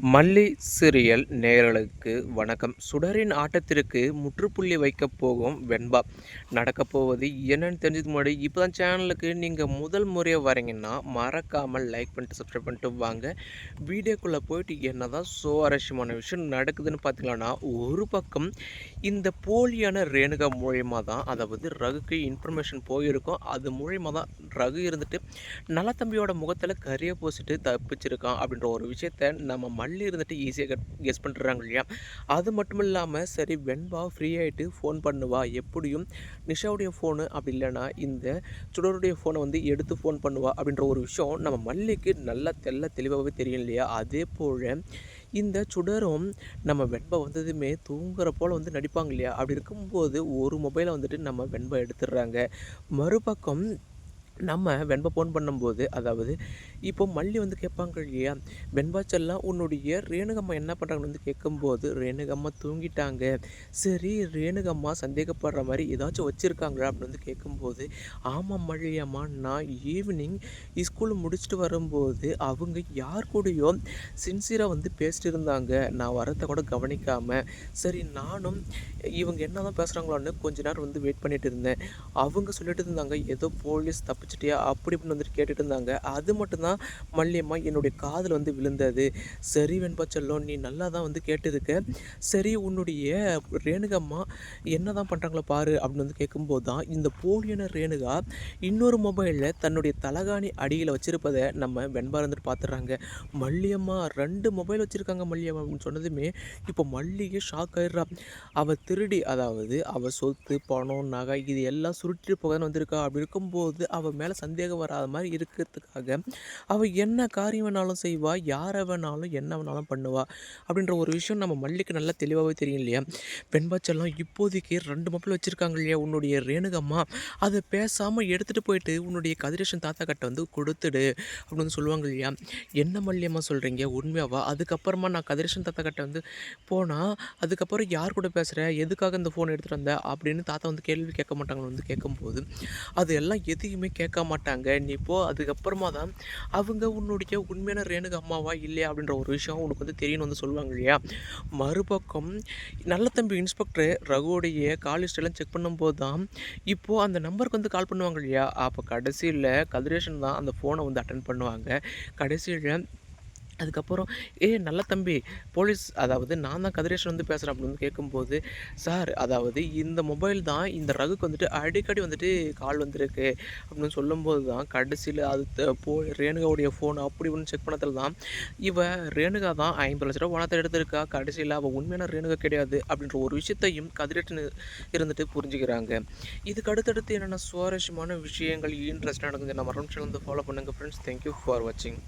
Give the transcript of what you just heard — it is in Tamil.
மல்லி சீரியல் நேயர்களுக்கு வணக்கம். சுடரின் ஆட்டத்திற்கு முற்றுப்புள்ளி வைக்கப் போகும் வெண்பா. நடக்கப் போவது என்னன்னு தெரிஞ்சதுக்கு முன்னாடி இப்போ தான் சேனலுக்கு நீங்கள் முதல் முறையாக வரீங்கன்னா மறக்காமல் லைக் பண்ணிட்டு சப்ஸ்கிரைப் பண்ணிட்டு வாங்க. வீடியோக்குள்ளே போயிட்டு என்ன தான் சுவாரஸ்யமான விஷயம் நடக்குதுன்னு பார்த்தீங்கன்னா, ஒரு பக்கம் இந்த போலியான ரேணுகா மூலியமாக தான், அதாவது ரகுக்கு இன்ஃபர்மேஷன் போயிருக்கும். அது மூலியமாக தான் ரகு இருந்துட்டு நலத்தம்பியோட முகத்தில் கரியை பூசிட்டு தப்பிச்சிருக்கான் அப்படின்ற ஒரு விஷயத்த நம்ம மல்லி இருந்துட்டு ஈஸியாக கெஸ் பண்ணிடுறாங்க இல்லையா. அது மட்டும் இல்லாமல் சரி வெண்பா ஃப்ரீ ஆகிட்டு ஃபோன் பண்ணுவா, எப்படியும் நிஷாவுடைய ஃபோனு அப்படி இல்லைன்னா இந்த சுடருடைய ஃபோனை வந்து எடுத்து ஃபோன் பண்ணுவா அப்படின்ற ஒரு விஷயம் நம்ம மல்லிக்கு நல்லா தெளிவாகவே தெரியும் இல்லையா. அதே போல் இந்த சுடரும் நம்ம வெண்பா வந்ததுமே தூங்குற போல் வந்து நடிப்பாங்க இல்லையா. அப்படி இருக்கும்போது ஒரு மொபைலை வந்துட்டு நம்ம வெண்பா எடுத்துடுறாங்க. மறுபக்கம் நம்ம வெண்பா ஃபோன் பண்ணும்போது, அதாவது இப்போ மல்லி வந்து கேட்பாங்க இல்லையா, "வெண்பா செல்லம் உன்னுடைய ரேணுகம்மா என்ன பண்ணுறாங்கன்னு?" வந்து கேட்கும்போது, "ரேணுகம்மா தூங்கிட்டாங்க." சரி ரேணுகம்மா சந்தேகப்படுற மாரி ஏதாச்சும் வச்சுருக்காங்களா அப்படின்னு வந்து கேட்கும்போது, "ஆமாம் மல்லி அம்மா, நான் ஈவினிங் ஸ்கூல் முடிச்சுட்டு வரும்போது அவங்க யார் கூடயோ சின்சியராக வந்து பேசிட்டு இருந்தாங்க. நான் வரத கூட கவனிக்காம, சரி நானும் இவங்க என்ன தான் பேசுகிறாங்களான்னு கொஞ்ச நேரம் வந்து வெயிட் பண்ணிட்டு இருந்தேன். அவங்க சொல்லிட்டு இருந்தாங்க, ஏதோ போலீஸ் தப்பிச்சிட்டியா அப்படி இப்படின்னு வந்துட்டு கேட்டுட்டு இருந்தாங்க. அது மட்டும்தான் மல்லியம்மா என்னுடைய காதில் வந்து விழுந்தது. சரி வெண்பா செல்லம், நீ நல்லா தான் வந்து கேட்டிருக்க. சரி உன்னுடைய ரேணுகம்மா என்ன தான் பண்ணுறாங்களோ பாரு அப்படின்னு வந்து கேட்கும்போது தான் இந்த போலியான ரேணுகா இன்னொரு மொபைலில் தன்னுடைய தலகாணி அடியில் வச்சுருப்பதை நம்ம வெண்பா இருந்துட்டு பார்த்துடுறாங்க. மல்லியம்மா 2 மொபைல் வச்சுருக்காங்க மல்லியம்மா அப்படின்னு சொன்னதுமே இப்போ மல்லிகை ஷாக் ஆயிடுறா. அவள் திருடி, அதாவது அவள் சொத்து பணம் நகை இது எல்லாம் சுருட்டிட்டு போக தான் வந்திருக்கா. அப்படி இருக்கும்போது அவள் மேலே சந்தேகம் வராத மாதிரி இருக்கிறதுக்காக அவள் என்ன காரியம் வேணாலும் செய்வா, யாரை வேணாலும் என்ன வேணாலும் பண்ணுவா அப்படின்ற ஒரு விஷயம் நம்ம மல்லிக்கு நல்லா தெளிவாகவே தெரியும் இல்லையா. வெண்பாச்செல்லாம் இப்போதைக்கு 2 மொபைல் வச்சுருக்காங்க இல்லையா உன்னுடைய ரேணுகம்மா, அதை பேசாமல் எடுத்துகிட்டு போயிட்டு உன்னுடைய கதிரேஷன் தாத்தா கிட்ட வந்து கொடுத்துடு அப்படின்னு சொல்லுவாங்க இல்லையா. என்ன மல்லியம்மா சொல்கிறீங்க உண்மையாவா? அதுக்கப்புறமா நான் கதிரேஷன் தாத்தா கிட்ட வந்து போனால் அதுக்கப்புறம் யார் கூட பேசுகிற, எதுக்காக இந்த ஃபோன் எடுத்துகிட்டு வந்த அப்படின்னு தாத்தா வந்து கேள்வி கேட்க மாட்டாங்கன்னு வந்து கேட்கும்போது, அது எல்லாம் எதையுமே கேட்க மாட்டாங்க. நீ போ, அதுக்கப்புறமா தான் அவங்க உன்னுடைய உண்மையான ரேணுகா அம்மாவா இல்லையா அப்படின்ற ஒரு விஷயம் உனக்கு வந்து தெரியும்னு வந்து சொல்லுவாங்க இல்லையா. மறுபக்கம் நல்ல தம்பி இன்ஸ்பெக்டர் ரகுவோடைய கால் லிஸ்ட்டெல்லாம் செக் பண்ணும்போது தான் இப்போது அந்த நம்பருக்கு வந்து கால் பண்ணுவாங்க இல்லையா. அப்போ கடைசியில் கதிரேஷன் தான் அந்த ஃபோனை வந்து அட்டென்ட் பண்ணுவாங்க. கடைசியில் அதுக்கப்புறம், நல்ல தம்பி போலீஸ், அதாவது நான் தான் கதிரேஷன் வந்து பேசுகிறேன் அப்படின்னு வந்து கேட்கும்போது, சார் அதாவது இந்த மொபைல் தான் இந்த ரகுக்கு வந்துட்டு அடிக்கடி வந்துட்டு கால் வந்திருக்கு அப்படின்னு சொல்லும்போது தான் கடைசியில் அது ரேணுகாவுடைய ஃபோன் அப்படி இப்படின்னு செக் பண்ணதில் தான் ரேணுகா தான் 50 லட்ச ரூபா பணத்தை எடுத்திருக்கா. கடைசியில் அவள் உண்மையான ரேணுகா கிடையாது அப்படின்ற ஒரு விஷயத்தையும் கதிரேஷன் இருந்துட்டு புரிஞ்சுக்கிறாங்க. இதுக்கு அடுத்தடுத்து என்னென்ன சுவாரஸ்யமான விஷயங்கள் இன்ட்ரெஸ்டாக நடக்குது நம்ம சேனல் வந்து ஃபாலோ பண்ணுங்கள் ஃப்ரெண்ட்ஸ். தேங்க்யூ ஃபார் வாட்சிங்.